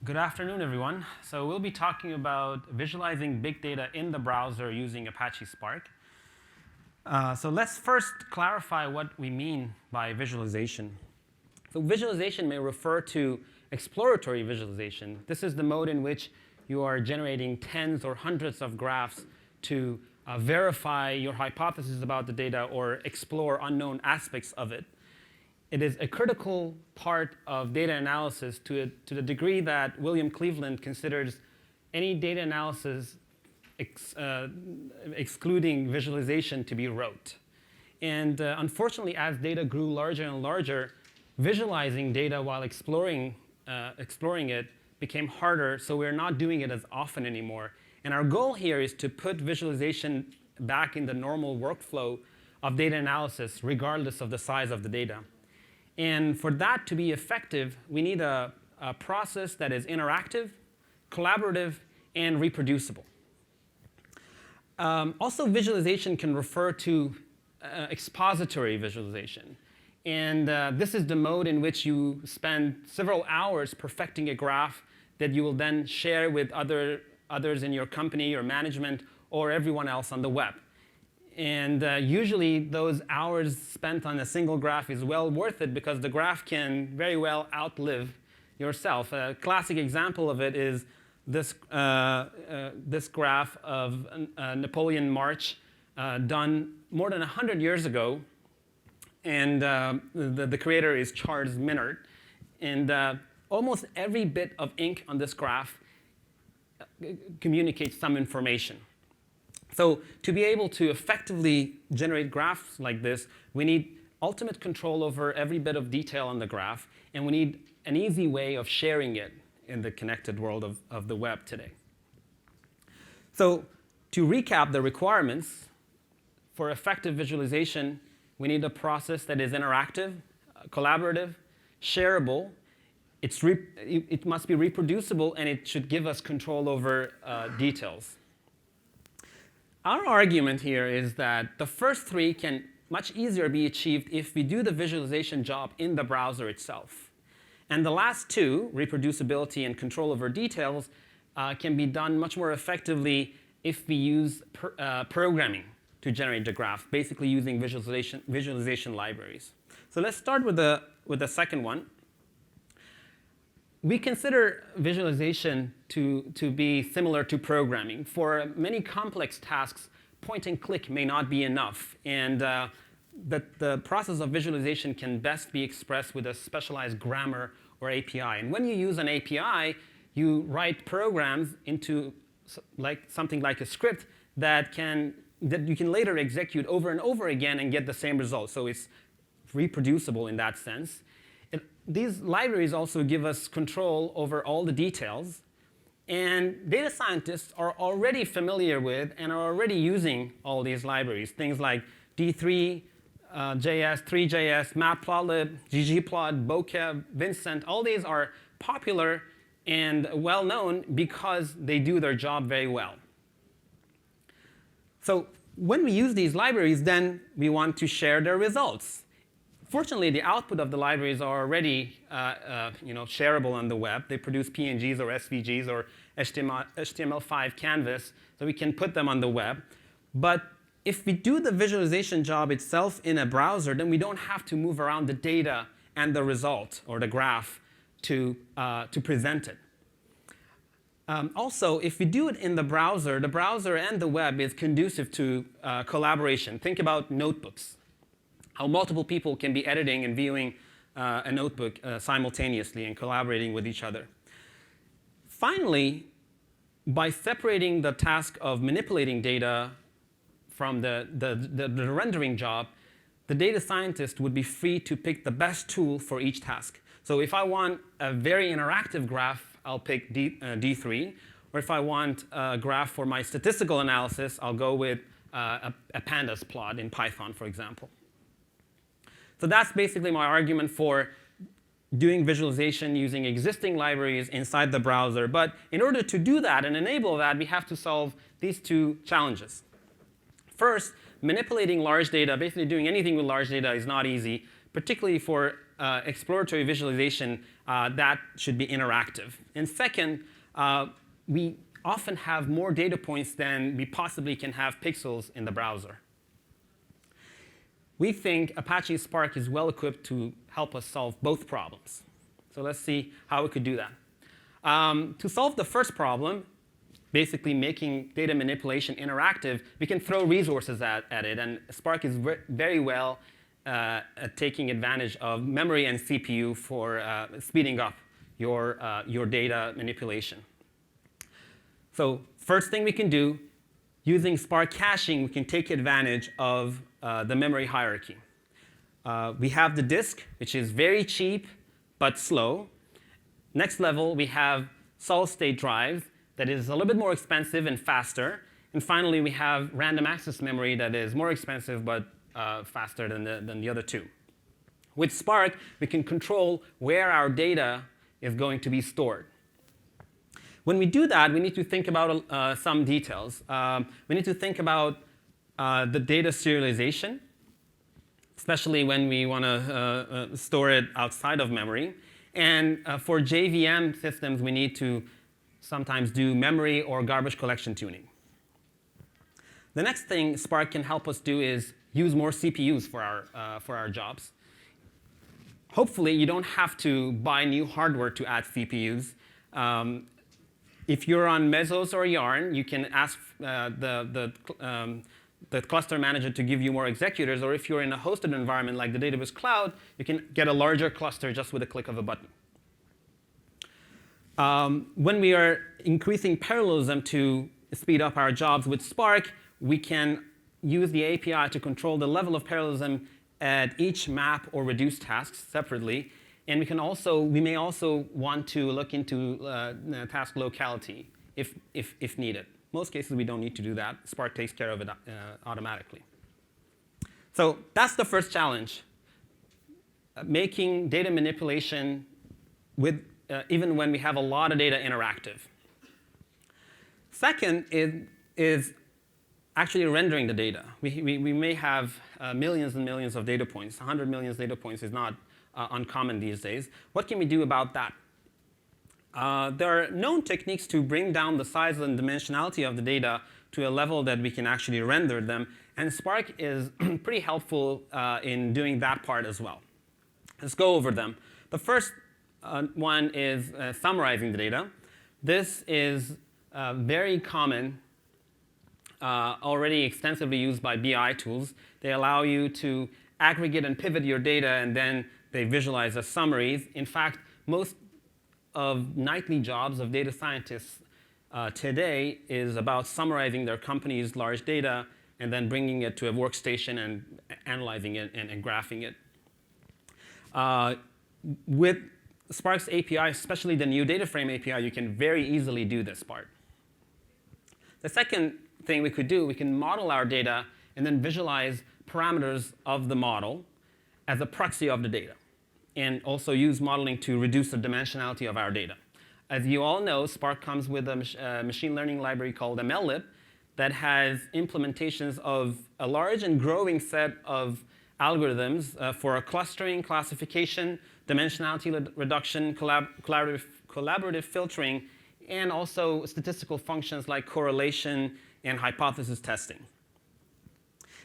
Good afternoon, everyone. So we'll be talking about visualizing big data in the browser using Apache Spark. So let's first clarify what we mean by visualization. So visualization may refer to exploratory visualization. This is the mode in which you are generating tens or hundreds of graphs to verify your hypothesis about the data or explore unknown aspects of it. It is a critical part of data analysis to the degree that William Cleveland considers any data analysis excluding visualization to be rote. And unfortunately, as data grew larger and larger, visualizing data while exploring it became harder, so we're not doing it as often anymore. And our goal here is to put visualization back in the normal workflow of data analysis, regardless of the size of the data. And for that to be effective, we need a process that is interactive, collaborative, and reproducible. Also, visualization can refer to expository visualization. And this is the mode in which you spend several hours perfecting a graph that you will then share with others in your company or management or everyone else on the web. And usually, those hours spent on a single graph is well worth it because the graph can very well outlive yourself. A classic example of it is this graph of Napoleon March done more than 100 years ago. And the creator is Charles Minard. And almost every bit of ink on this graph communicates some information. So to be able to effectively generate graphs like this, we need ultimate control over every bit of detail on the graph, and we need an easy way of sharing it in the connected world of the web today. So to recap the requirements, for effective visualization, we need a process that is interactive, collaborative, shareable. It must be reproducible, and it should give us control over details. Our argument here is that the first three can much easier be achieved if we do the visualization job in the browser itself. And the last two, reproducibility and control over details, can be done much more effectively if we use programming to generate the graph, basically using visualization libraries. So let's start with the second one. We consider visualization to be similar to programming. For many complex tasks, point and click may not be enough. And the process of visualization can best be expressed with a specialized grammar or API. And when you use an API, you write programs into something like a script that you can later execute over and over again and get the same result. So it's reproducible in that sense. These libraries also give us control over all the details. And data scientists are already familiar with and are already using all these libraries. Things like D3, JS, 3JS, Matplotlib, ggplot, Bokeh, Vincent. All these are popular and well-known because they do their job very well. So when we use these libraries, then we want to share their results. Fortunately, the output of the libraries are already shareable on the web. They produce PNGs or SVGs or HTML5 canvas, so we can put them on the web. But if we do the visualization job itself in a browser, then we don't have to move around the data and the result or the graph to present it. Also, if we do it in the browser and the web is conducive to collaboration. Think about notebooks. How multiple people can be editing and viewing a notebook simultaneously and collaborating with each other. Finally, by separating the task of manipulating data from the rendering job, the data scientist would be free to pick the best tool for each task. So if I want a very interactive graph, I'll pick D3. Or if I want a graph for my statistical analysis, I'll go with a pandas plot in Python, for example. So that's basically my argument for doing visualization using existing libraries inside the browser. But in order to do that and enable that, we have to solve these two challenges. First, manipulating large data, basically doing anything with large data is not easy, particularly for exploratory visualization, that should be interactive. And second, we often have more data points than we possibly can have pixels in the browser. We think Apache Spark is well equipped to help us solve both problems. So let's see how we could do that. To solve the first problem, basically making data manipulation interactive, we can throw resources at it. And Spark is very well at taking advantage of memory and CPU for speeding up your data manipulation. So first thing we can do, using Spark caching, we can take advantage of the memory hierarchy. We have the disk, which is very cheap but slow. Next level, we have solid-state drives that is a little bit more expensive and faster. And finally, we have random access memory that is more expensive but faster than the other two. With Spark, we can control where our data is going to be stored. When we do that, we need to think about some details. We need to think about the data serialization, especially when we want to store it outside of memory. And for JVM systems, we need to sometimes do memory or garbage collection tuning. The next thing Spark can help us do is use more CPUs for our jobs. Hopefully, you don't have to buy new hardware to add CPUs. If you're on Mesos or Yarn, you can ask the cluster manager to give you more executors. Or if you're in a hosted environment like the Databricks cloud, you can get a larger cluster just with a click of a button. When we are increasing parallelism to speed up our jobs with Spark, we can use the API to control the level of parallelism at each map or reduce tasks separately. And we may also want to look into task locality if needed. Most cases, we don't need to do that. Spark takes care of it automatically. So that's the first challenge, making data manipulation with even when we have a lot of data interactive. Second is actually rendering the data. We may have millions and millions of data points. 100 million data points is not uncommon these days. What can we do about that? There are known techniques to bring down the size and dimensionality of the data to a level that we can actually render them. And Spark is pretty helpful in doing that part as well. Let's go over them. The first one is summarizing the data. This is very common, already extensively used by BI tools. They allow you to aggregate and pivot your data, and then they visualize as summaries. In fact, most of nightly jobs of data scientists today is about summarizing their company's large data and then bringing it to a workstation and analyzing it and graphing it. With Spark's API, especially the new data frame API, you can very easily do this part. The second thing we could do, we can model our data and then visualize parameters of the model as a proxy of the data, and also use modeling to reduce the dimensionality of our data. As you all know, Spark comes with a machine learning library called MLlib that has implementations of a large and growing set of algorithms for clustering, classification, dimensionality reduction, collaborative filtering, and also statistical functions like correlation and hypothesis testing.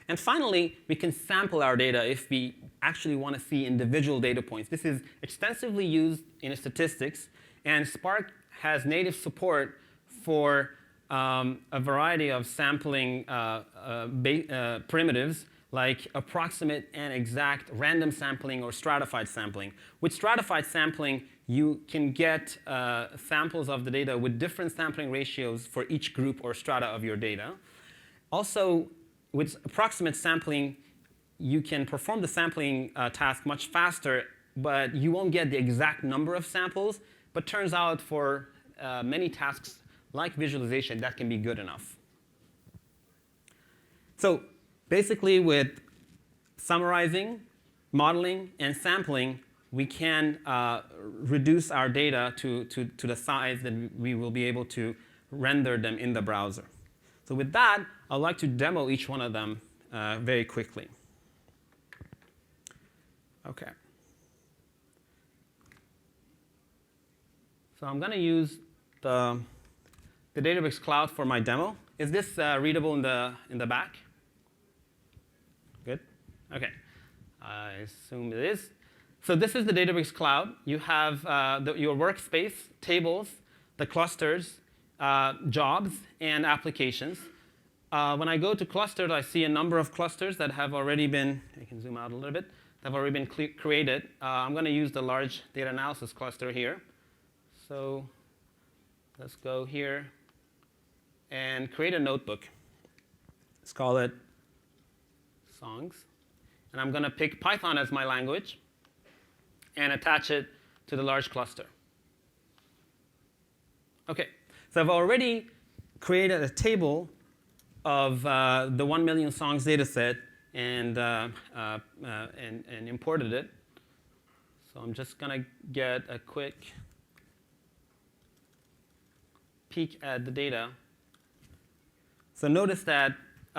And finally, we can sample our data if we actually want to see individual data points. This is extensively used in statistics, and Spark has native support for a variety of sampling primitives like approximate and exact random sampling or stratified sampling. With stratified sampling, you can get samples of the data with different sampling ratios for each group or strata of your data. Also, with approximate sampling, you can perform the sampling task much faster, but you won't get the exact number of samples. But turns out for many tasks like visualization, that can be good enough. So basically, with summarizing, modeling, and sampling, we can reduce our data to the size that we will be able to render them in the browser. So with that, I'd like to demo each one of them very quickly. OK. So I'm going to use the Databricks cloud for my demo. Is this readable in the back? Good. OK. I assume it is. So this is the Databricks cloud. You have your workspace, tables, the clusters, jobs, and applications. When I go to clusters, I see a number of clusters that have already been, I can zoom out a little bit, that have already been created. I'm going to use the large data analysis cluster here. So let's go here and create a notebook. Let's call it songs. And I'm going to pick Python as my language and attach it to the large cluster. OK, so I've already created a table of the 1 million songs data set and imported it. So I'm just going to get a quick peek at the data. So notice that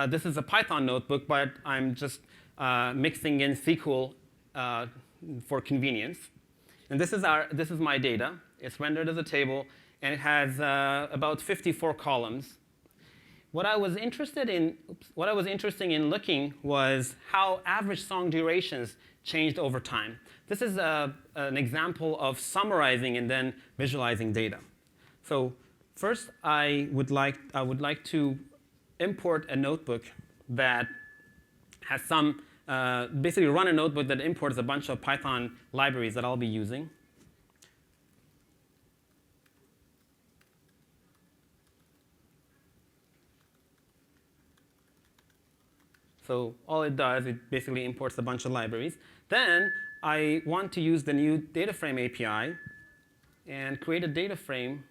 this is a Python notebook, but I'm just mixing in SQL for convenience. And this is my data. It's rendered as a table, and it has about 54 columns. What I was interested in looking was how average song durations changed over time. This is an example of summarizing and then visualizing data. So first, I would like to import a notebook that has some basically run a notebook that imports a bunch of Python libraries that I'll be using. So all it does, it basically imports a bunch of libraries. Then I want to use the new data frame API and create a data frame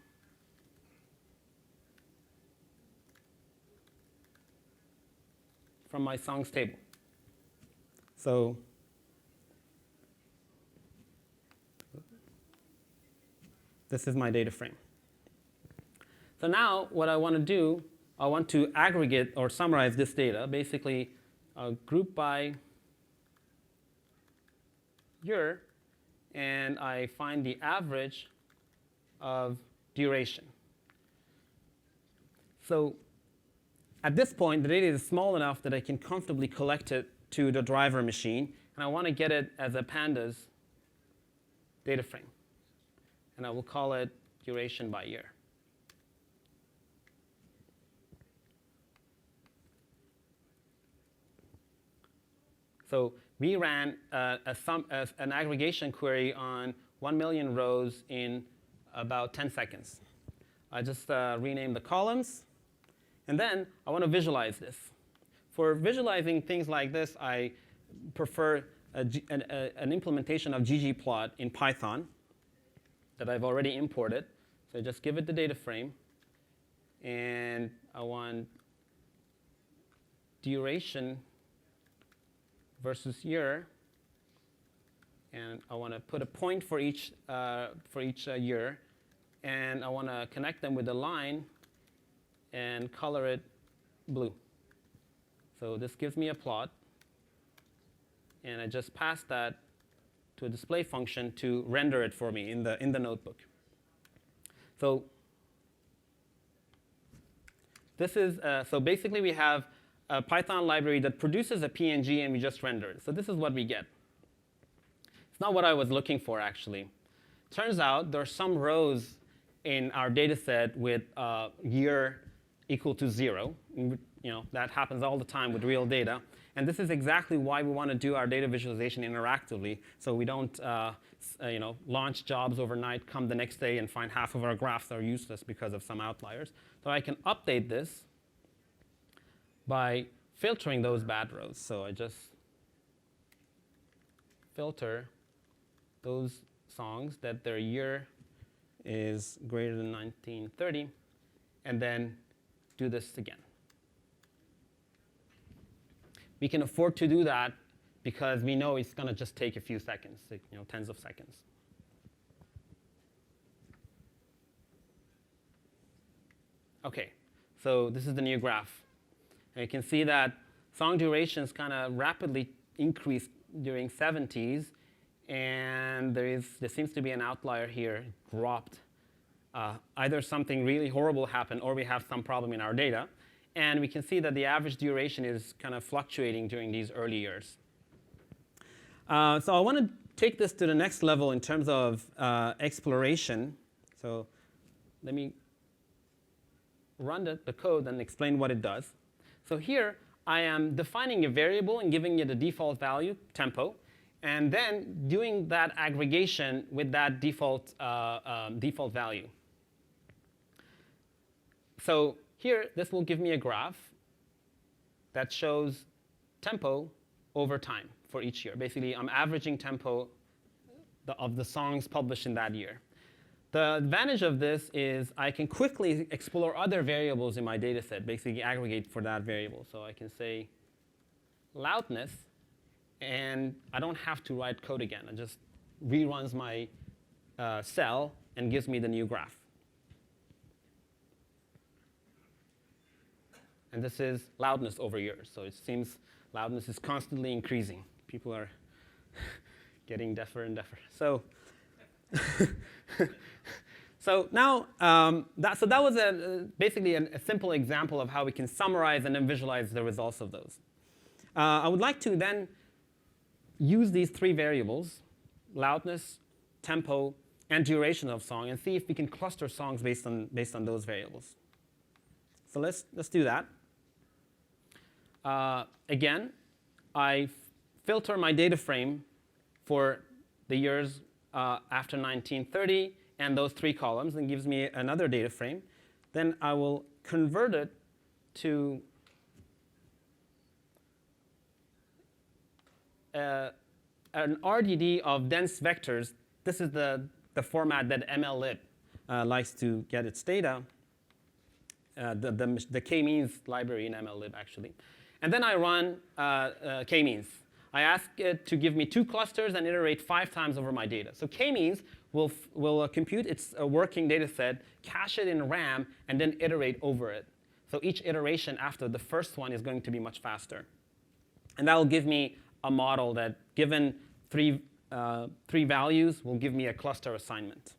from my songs table. So this is my data frame. So now what I want to do, I want to aggregate or summarize this data, basically group by year, and I find the average of duration. So at this point, the data is small enough that I can comfortably collect it to the driver machine, and I want to get it as a pandas data frame. And I will call it duration by year. So we ran an aggregation query on 1 million rows in about 10 seconds. I just renamed the columns. And then I want to visualize this. For visualizing things like this, I prefer an implementation of ggplot in Python that I've already imported. So I just give it the data frame. And I want duration versus year. And I want to put a point for each year. And I want to connect them with a line and color it blue. So this gives me a plot. And I just pass that to a display function to render it for me in the notebook. So this is so basically we have a Python library that produces a PNG and we just render it. So this is what we get. It's not what I was looking for, actually. Turns out there are some rows in our data set with year equal to 0. That happens all the time with real data. And this is exactly why we want to do our data visualization interactively, so we don't launch jobs overnight, come the next day, and find half of our graphs are useless because of some outliers. So I can update this by filtering those bad rows. So I just filter those songs that their year is greater than 1930, and then do this again. We can afford to do that because we know it's going to just take a few seconds, tens of seconds. OK, so this is the new graph. And you can see that song durations kind of rapidly increased during 70s. And there seems to be an outlier here. It dropped either something really horrible happened or we have some problem in our data. And we can see that the average duration is kind of fluctuating during these early years. So I want to take this to the next level in terms of exploration. So let me run the code and explain what it does. So here, I am defining a variable and giving it a default value, tempo, and then doing that aggregation with that default value. So here, this will give me a graph that shows tempo over time for each year. Basically, I'm averaging tempo of the songs published in that year. The advantage of this is I can quickly explore other variables in my data set, basically aggregate for that variable. So I can say loudness, and I don't have to write code again. It just reruns my cell and gives me the new graph. And this is loudness over years. So it seems loudness is constantly increasing. People are getting deafer and deafer. So so now, that was basically a simple example of how we can summarize and then visualize the results of those. I would like to then use these three variables, loudness, tempo, and duration of song, and see if we can cluster songs based on those variables. So let's do that. Again, I filter my data frame for the years after 1930 and those three columns, and gives me another data frame. Then I will convert it to an RDD of dense vectors. This is the format that MLlib likes to get its data, the k-means library in MLlib, actually. And then I run k-means. I ask it to give me 2 clusters and iterate 5 times over my data. So k-means will compute its working data set, cache it in RAM, and then iterate over it. So each iteration after the first one is going to be much faster. And that will give me a model that, given three values, will give me a cluster assignment.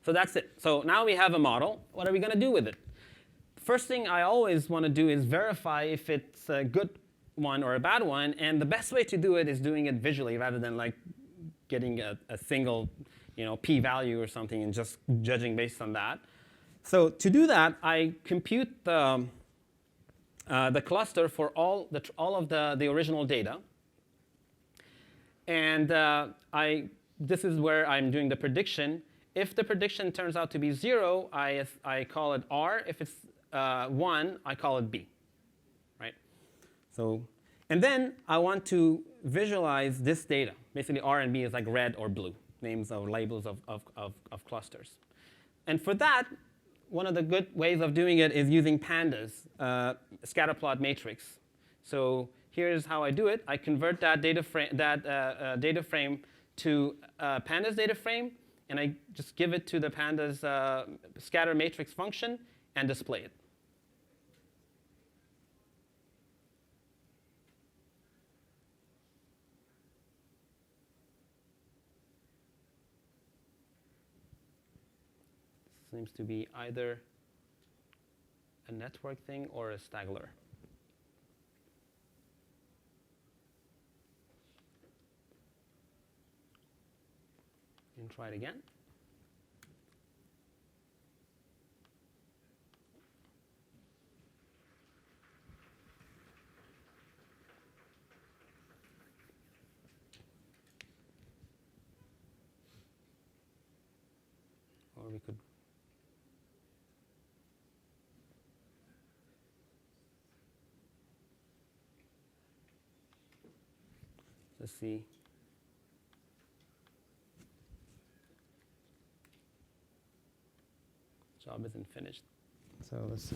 So that's it. So now we have a model. What are we going to do with it? First thing I always want to do is verify if it's a good one or a bad one. And the best way to do it is doing it visually rather than like getting a single p-value or something and just judging based on that. So to do that, I compute the cluster for all of the original data. And this is where I'm doing the prediction. If the prediction turns out to be 0, I call it R. If it's 1, I call it B, right? So, and then I want to visualize this data. Basically, R and B is like red or blue, names or labels of clusters. And for that, one of the good ways of doing it is using pandas, scatterplot matrix. So here's how I do it. I convert that data frame to pandas data frame, and I just give it to the pandas scatter matrix function and display it. Seems to be either a network thing or a staggler. And try it again. Or we could let's see. Job isn't finished. So let's see.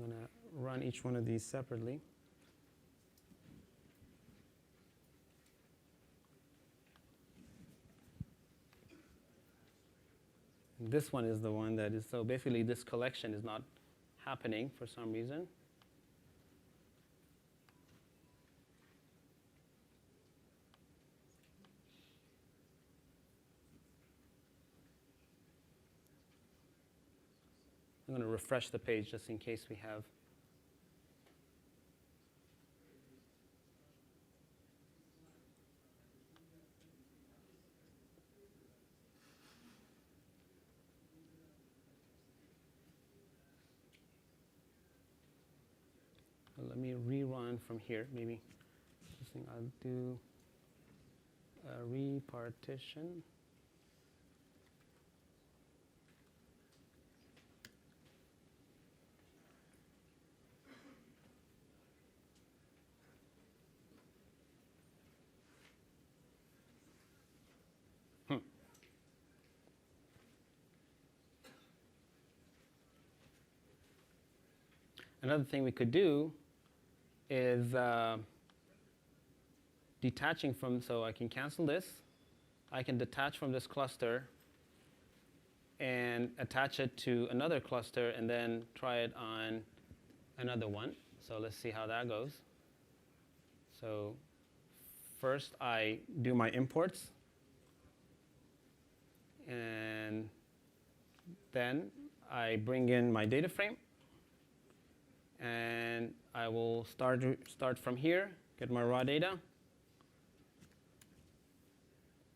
going to run each one of these separately. This one is the one that is, so basically this collection is not happening for some reason. I'm going to refresh the page just in case we have. Let me rerun from here. Maybe this thing I'll do a repartition. Another thing we could do is detaching from, so I can cancel this. I can detach from this cluster and attach it to another cluster and then try it on another one. So let's see how that goes. So first I do my imports, and then I bring in my data frame. And I will start from here, get my raw data,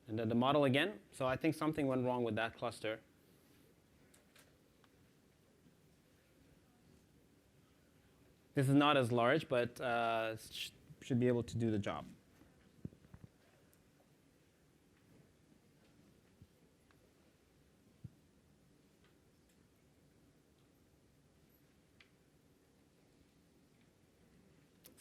and then the model again. So I think something went wrong with that cluster. This is not as large, but should be able to do the job.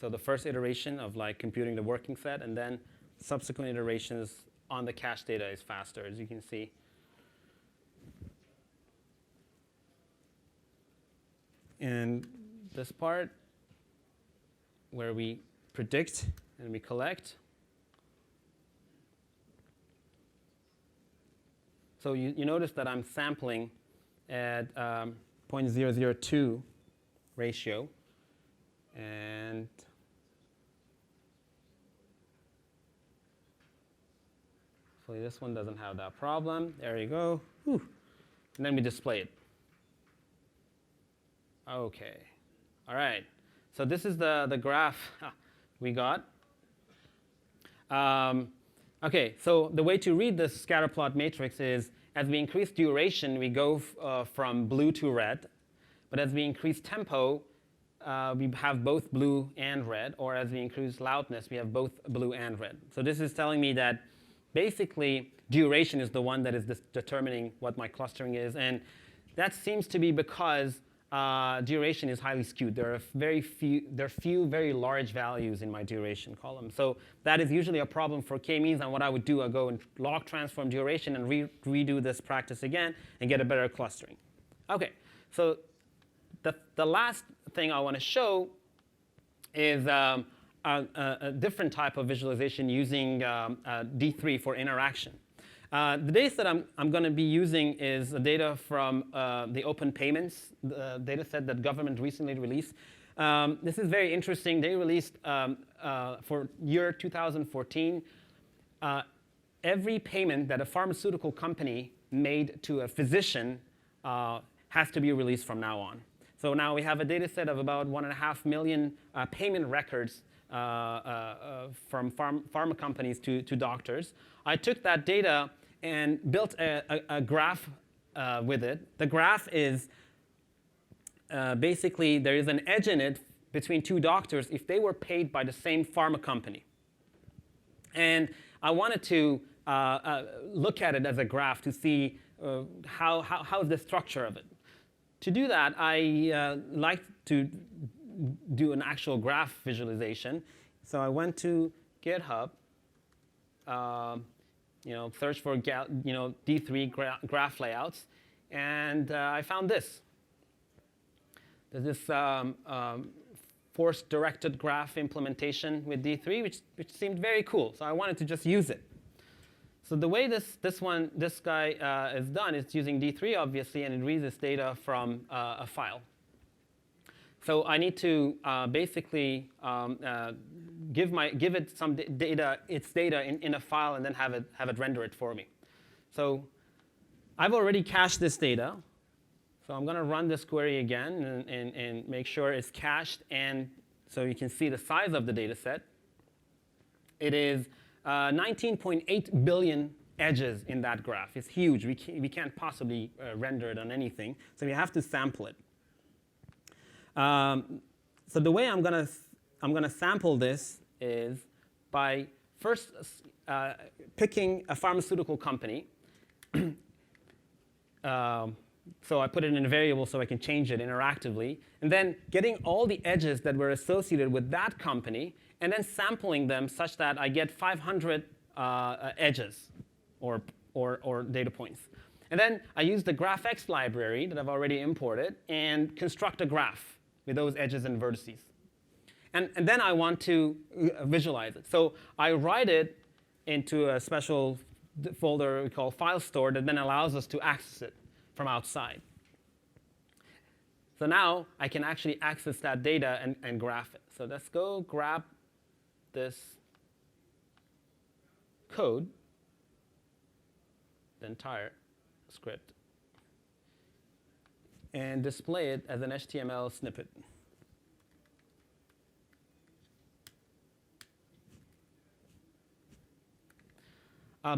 So the first iteration of like computing the working set, and then subsequent iterations on the cache data is faster, as you can see. And this part where we predict and we collect. So you notice that I'm sampling at 0.002 ratio, and hopefully this one doesn't have that problem. There you go. Whew. And then we display it. Okay. All right. So this is the graph we got. Okay, so the way to read this scatter plot matrix is, as we increase duration, we go from blue to red. But as we increase tempo, we have both blue and red. Or as we increase loudness, we have both blue and red. So this is telling me that basically duration is the one that is determining what my clustering is. And that seems to be because duration is highly skewed. There are few very large values in my duration column. So that is usually a problem for k-means. And what I would do, I go and log transform duration and redo this practice again and get a better clustering. Okay, so the last thing I want to show is a different type of visualization using D3 for interaction. The data set I'm going to be using is the data from the open payments data set that government recently released. This is very interesting. They released for year 2014, every payment that a pharmaceutical company made to a physician has to be released from now on. So now we have a data set of about 1.5 million payment records from pharma companies to doctors. I took that data and built a graph with it. The graph is basically, there is an edge in it between two doctors if they were paid by the same pharma company. And I wanted to look at it as a graph to see how is the structure of it. To do that, I like to do an actual graph visualization. So I went to GitHub, search for D3 graph layouts, and I found this. there's this force-directed graph implementation with D3, which seemed very cool. So I wanted to just use it. So the way this guy is done is using D3, obviously, and it reads this data from a file. So I need to basically give it some data, its data in a file, and then have it render it for me. So I've already cached this data. So I'm going to run this query again and make sure it's cached, and so you can see the size of the data set. It is 19.8 billion edges in that graph. It's huge. We can't possibly render it on anything, so we have to sample it. So the way I'm gonna sample this is by first picking a pharmaceutical company. So I put it in a variable so I can change it interactively, and then getting all the edges that were associated with that company, and then sampling them such that I get 500 edges or data points. And then I use the GraphX library that I've already imported and construct a graph with those edges and vertices. And then I want to visualize it. So I write it into a special folder we call file store that then allows us to access it from outside. So now I can actually access that data and graph it. So let's go grab this code, the entire script, and display it as an HTML snippet.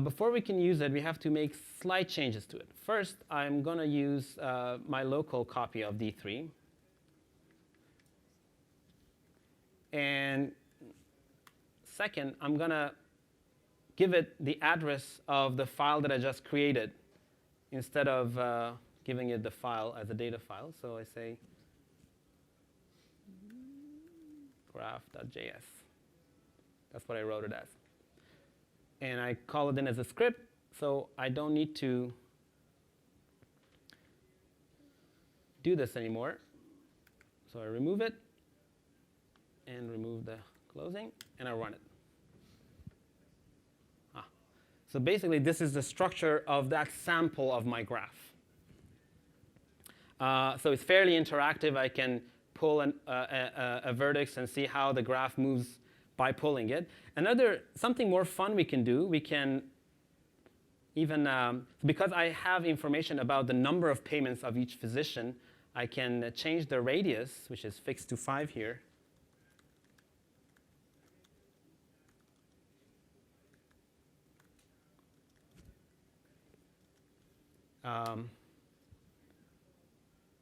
Before we can use it, we have to make slight changes to it. First, I'm going to use my local copy of D3. And second, I'm going to give it the address of the file that I just created instead of giving it the file as a data file. So I say graph.js. That's what I wrote it as. And I call it in as a script, so I don't need to do this anymore. So I remove it, and remove the closing, and I run it. So basically, this is the structure of that sample of my graph. So it's fairly interactive. I can pull a vertex and see how the graph moves by pulling it. Something more fun we can do, we can even, because I have information about the number of payments of each physician, I can change the radius, which is fixed to 5 here.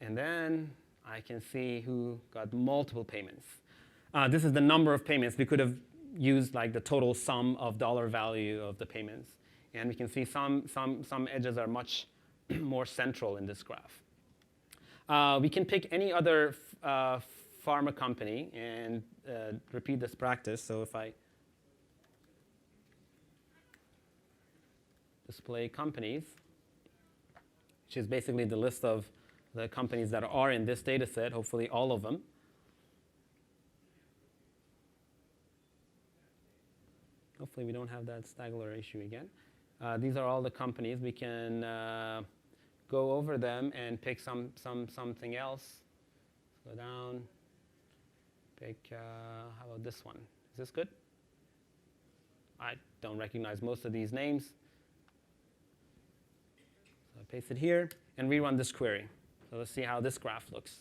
And then I can see who got multiple payments. This is the number of payments. We could have used like the total sum of dollar value of the payments. And we can see some edges are much more central in this graph. We can pick any other pharma company and repeat this practice. So if I display companies, which is basically the list of the companies that are in this data set, hopefully all of them. Hopefully we don't have that Stagler issue again. These are all the companies. We can go over them and pick something else. Go down. Pick, how about this one? Is this good? I don't recognize most of these names. So I paste it here and rerun this query. So let's see how this graph looks.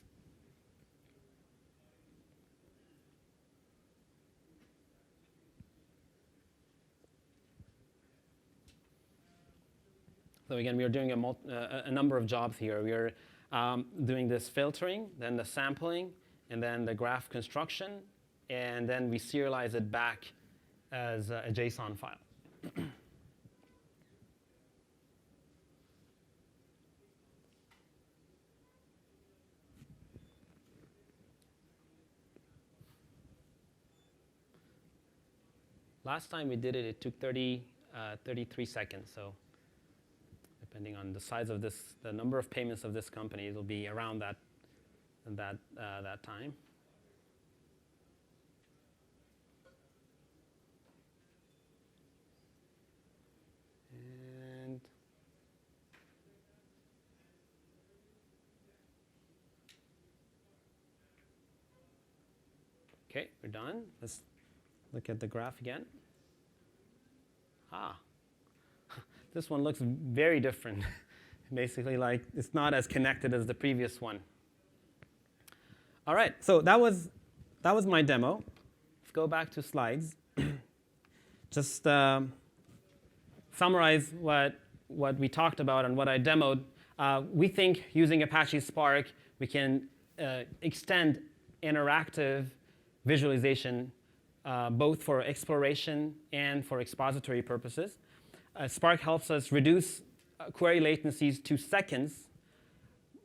So again, we are doing a number of jobs here. We are doing this filtering, then the sampling, and then the graph construction, and then we serialize it back as a JSON file. Last time we did it, it took 33 seconds. So depending on the size of this, the number of payments of this company, it'll be around that that time. And okay, we're done. Let's look at the graph again. This one looks very different. Basically, like it's not as connected as the previous one. All right, so that was my demo. Let's go back to slides. Just summarize what we talked about and what I demoed. We think using Apache Spark, we can extend interactive visualization both for exploration and for expository purposes. Spark helps us reduce query latencies to seconds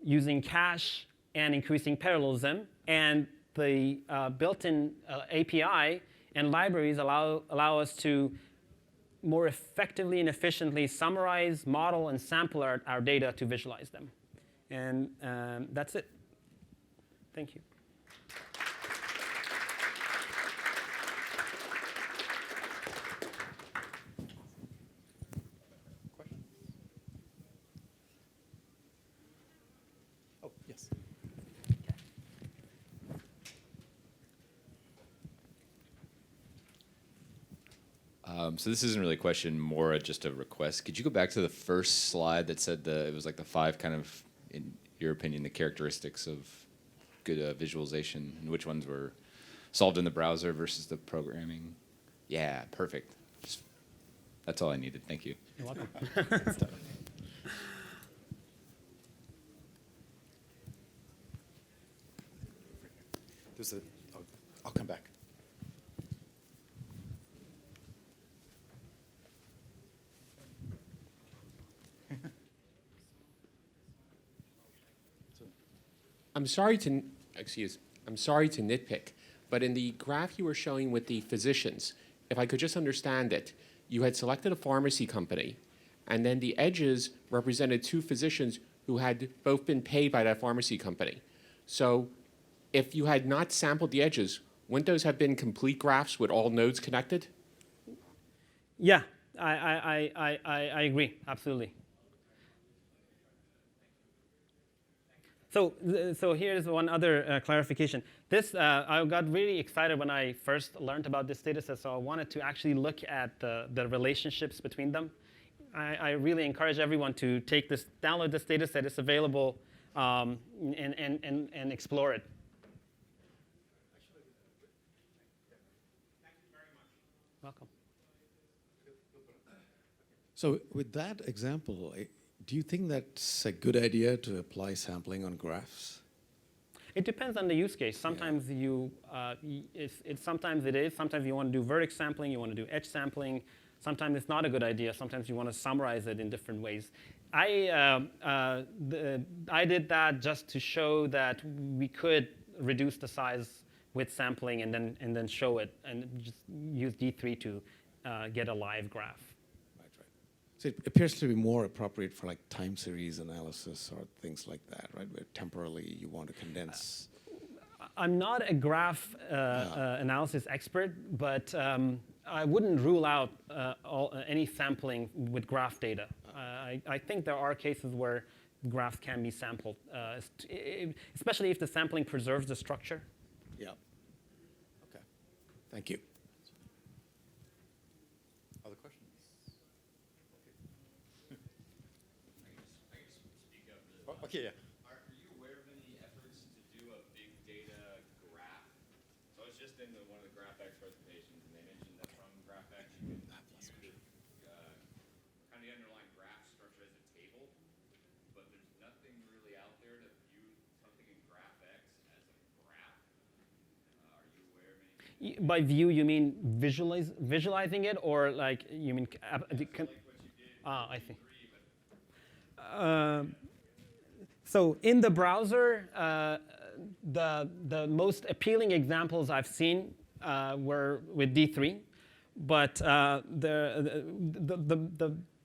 using cache and increasing parallelism. And the built-in API and libraries allow us to more effectively and efficiently summarize, model, and sample our data to visualize them. And that's it. Thank you. So this isn't really a question, more just a request. Could you go back to the first slide that said it was like the 5 kind of, in your opinion, the characteristics of good visualization, and which ones were solved in the browser versus the programming? Yeah, perfect. That's all I needed. Thank you. You're welcome. I'll come back. I'm sorry to nitpick, but in the graph you were showing with the physicians, if I could just understand it, you had selected a pharmacy company, and then the edges represented 2 physicians who had both been paid by that pharmacy company. So if you had not sampled the edges, wouldn't those have been complete graphs with all nodes connected? Yeah, I agree, absolutely. So here's one other clarification. I got really excited when I first learned about this data set, so I wanted to actually look at the relationships between them. I really encourage everyone to download this data set. It's available and explore it. Thank you very much. Welcome. So with that example, do you think that's a good idea to apply sampling on graphs? It depends on the use case. Sometimes sometimes it is. Sometimes you want to do vertex sampling. You want to do edge sampling. Sometimes it's not a good idea. Sometimes you want to summarize it in different ways. I did that just to show that we could reduce the size with sampling and then show it and just use D3 to get a live graph. So it appears to be more appropriate for like time series analysis or things like that, right? Where temporally you want to condense. I'm not a graph analysis expert, but I wouldn't rule out any sampling with graph data. I think there are cases where graphs can be sampled, especially if the sampling preserves the structure. Yeah. Okay. Thank you. Other questions? Okay, yeah. Are you aware of any efforts to do a big data graph? So I was just in one of the GraphX presentations, and they mentioned that from GraphX you can use kind of the underlying graph structure as a table, but there's nothing really out there to view something in GraphX as a graph. Are you aware of any? By view, you mean visualizing it, or like you mean? Like what you did. I see. So in the browser, the most appealing examples I've seen were with D3, but the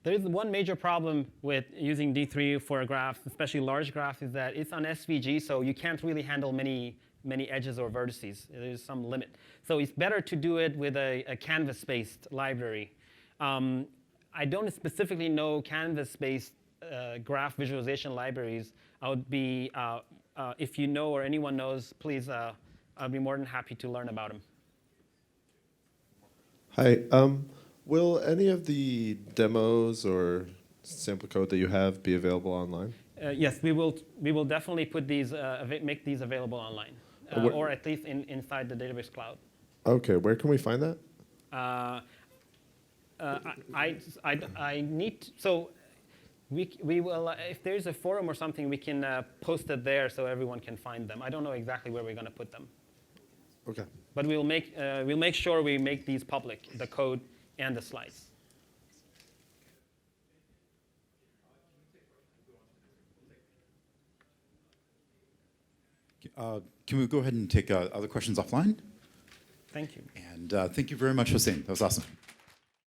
There is one major problem with using D3 for a graph, especially large graphs, is that it's on SVG, so you can't really handle many edges or vertices. There's some limit. So it's better to do it with a canvas-based library. I don't specifically know canvas-based graph visualization libraries. I would be, if you know or anyone knows, please, I'll be more than happy to learn about them. Hi. Will any of the demos or sample code that you have be available online? Yes, we will definitely put these, make these available online, or at least inside the Databricks cloud. Okay, where can we find that? I need so we will if there's a forum or something, we can post it there so everyone can find them. I don't know exactly where we're going to put them, Okay. but we'll make sure we make these public, the code and the slides. Can we go ahead and take other questions offline? Thank you. And thank you very much, Hossein. That was awesome.